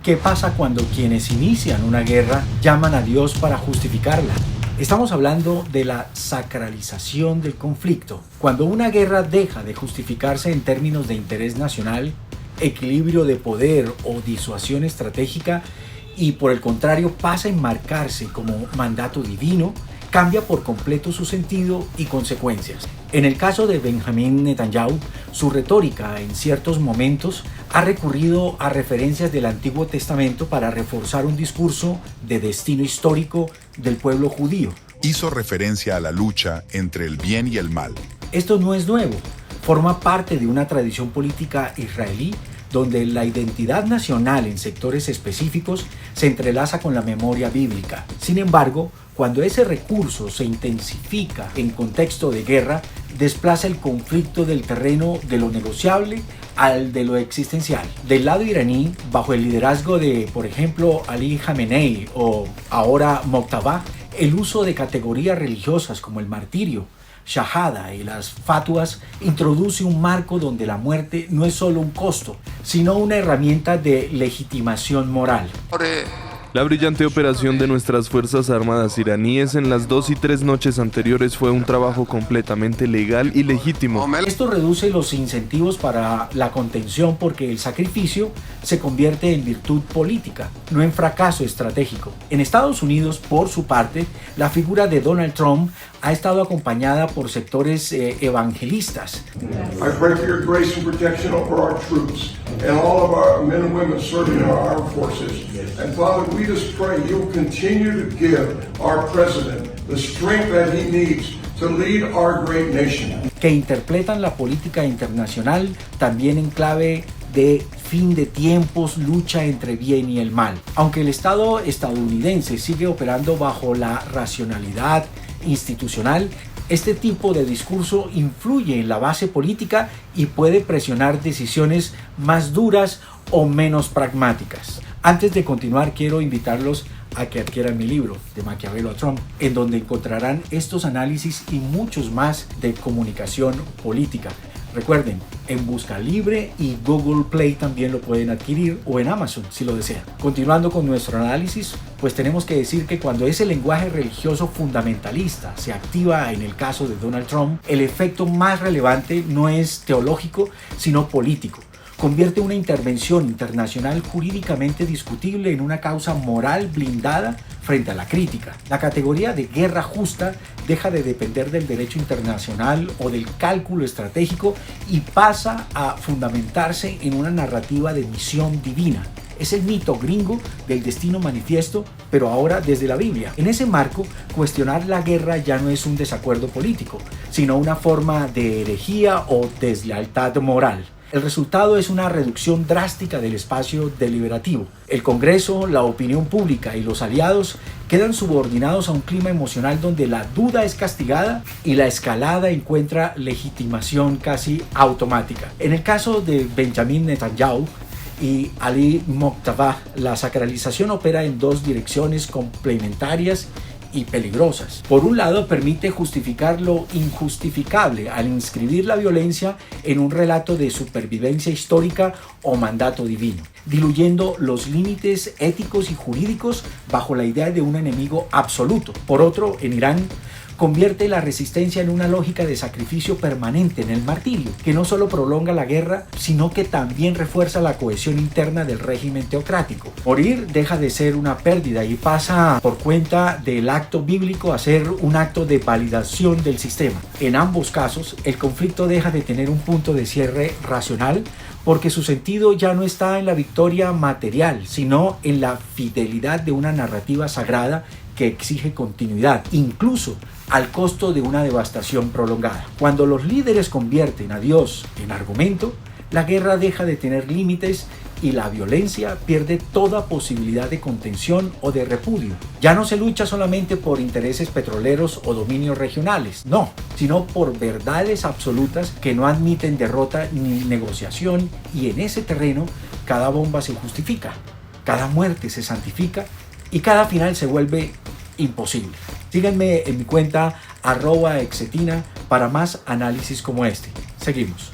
¿Qué pasa cuando quienes inician una guerra llaman a Dios para justificarla? Estamos hablando de la sacralización del conflicto. Cuando una guerra deja de justificarse en términos de interés nacional, equilibrio de poder o disuasión estratégica y por el contrario pasa a enmarcarse como mandato divino, cambia por completo su sentido y consecuencias. En el caso de Benjamín Netanyahu, su retórica en ciertos momentos ha recurrido a referencias del Antiguo Testamento para reforzar un discurso de destino histórico del pueblo judío. Hizo referencia a la lucha entre el bien y el mal. Esto no es nuevo, forma parte de una tradición política israelí donde la identidad nacional en sectores específicos se entrelaza con la memoria bíblica. Sin embargo, cuando ese recurso se intensifica en contexto de guerra, desplaza el conflicto del terreno de lo negociable al de lo existencial. Del lado iraní, bajo el liderazgo de, por ejemplo, Ali Khamenei o ahora Mojtaba, el uso de categorías religiosas como el martirio, Shahada y las fatuas introduce un marco donde la muerte no es solo un costo, sino una herramienta de legitimación moral. La brillante operación de nuestras Fuerzas Armadas iraníes en las 2 y 3 noches anteriores fue un trabajo completamente legal y legítimo. Esto reduce los incentivos para la contención porque el sacrificio se convierte en virtud política, no en fracaso estratégico. En Estados Unidos, por su parte, la figura de Donald Trump ha estado acompañada por sectores evangelistas. I pray for your grace and protection over our troops and all of our men and women serving in our armed forces. And Father, we just pray you'll continue to give our president the strength that he needs to lead our great nation. Que interpretan la política internacional también en clave de fin de tiempos, lucha entre bien y el mal. Aunque el Estado estadounidense sigue operando bajo la racionalidad institucional, este tipo de discurso influye en la base política y puede presionar decisiones más duras o menos pragmáticas. Antes de continuar, quiero invitarlos a que adquieran mi libro, De Maquiavelo a Trump, en donde encontrarán estos análisis y muchos más de comunicación política. Recuerden, en Busca Libre y Google Play también lo pueden adquirir o en Amazon si lo desean. Continuando con nuestro análisis, pues tenemos que decir que cuando ese lenguaje religioso fundamentalista se activa en el caso de Donald Trump, el efecto más relevante no es teológico, sino político. Convierte una intervención internacional jurídicamente discutible en una causa moral blindada frente a la crítica. La categoría de guerra justa deja de depender del derecho internacional o del cálculo estratégico y pasa a fundamentarse en una narrativa de misión divina. Es el mito gringo del destino manifiesto, pero ahora desde la Biblia. En ese marco, cuestionar la guerra ya no es un desacuerdo político, sino una forma de herejía o deslealtad moral. El resultado es una reducción drástica del espacio deliberativo. El Congreso, la opinión pública y los aliados quedan subordinados a un clima emocional donde la duda es castigada y la escalada encuentra legitimación casi automática. En el caso de Benjamín Netanyahu y Ali Mojtaba, la sacralización opera en dos direcciones complementarias y peligrosas. Por un lado, permite justificar lo injustificable al inscribir la violencia en un relato de supervivencia histórica o mandato divino, diluyendo los límites éticos y jurídicos bajo la idea de un enemigo absoluto. Por otro, en Irán, convierte la resistencia en una lógica de sacrificio permanente en el martirio, que no solo prolonga la guerra, sino que también refuerza la cohesión interna del régimen teocrático. Morir deja de ser una pérdida y pasa por cuenta del acto bíblico a ser un acto de validación del sistema. En ambos casos, el conflicto deja de tener un punto de cierre racional porque su sentido ya no está en la victoria material, sino en la fidelidad de una narrativa sagrada que exige continuidad, incluso al costo de una devastación prolongada. Cuando los líderes convierten a Dios en argumento, la guerra deja de tener límites y la violencia pierde toda posibilidad de contención o de repudio. Ya no se lucha solamente por intereses petroleros o dominios regionales, no, sino por verdades absolutas que no admiten derrota ni negociación, y en ese terreno cada bomba se justifica, cada muerte se santifica y cada final se vuelve imposible. Síganme en mi cuenta @exetina para más análisis como este. Seguimos.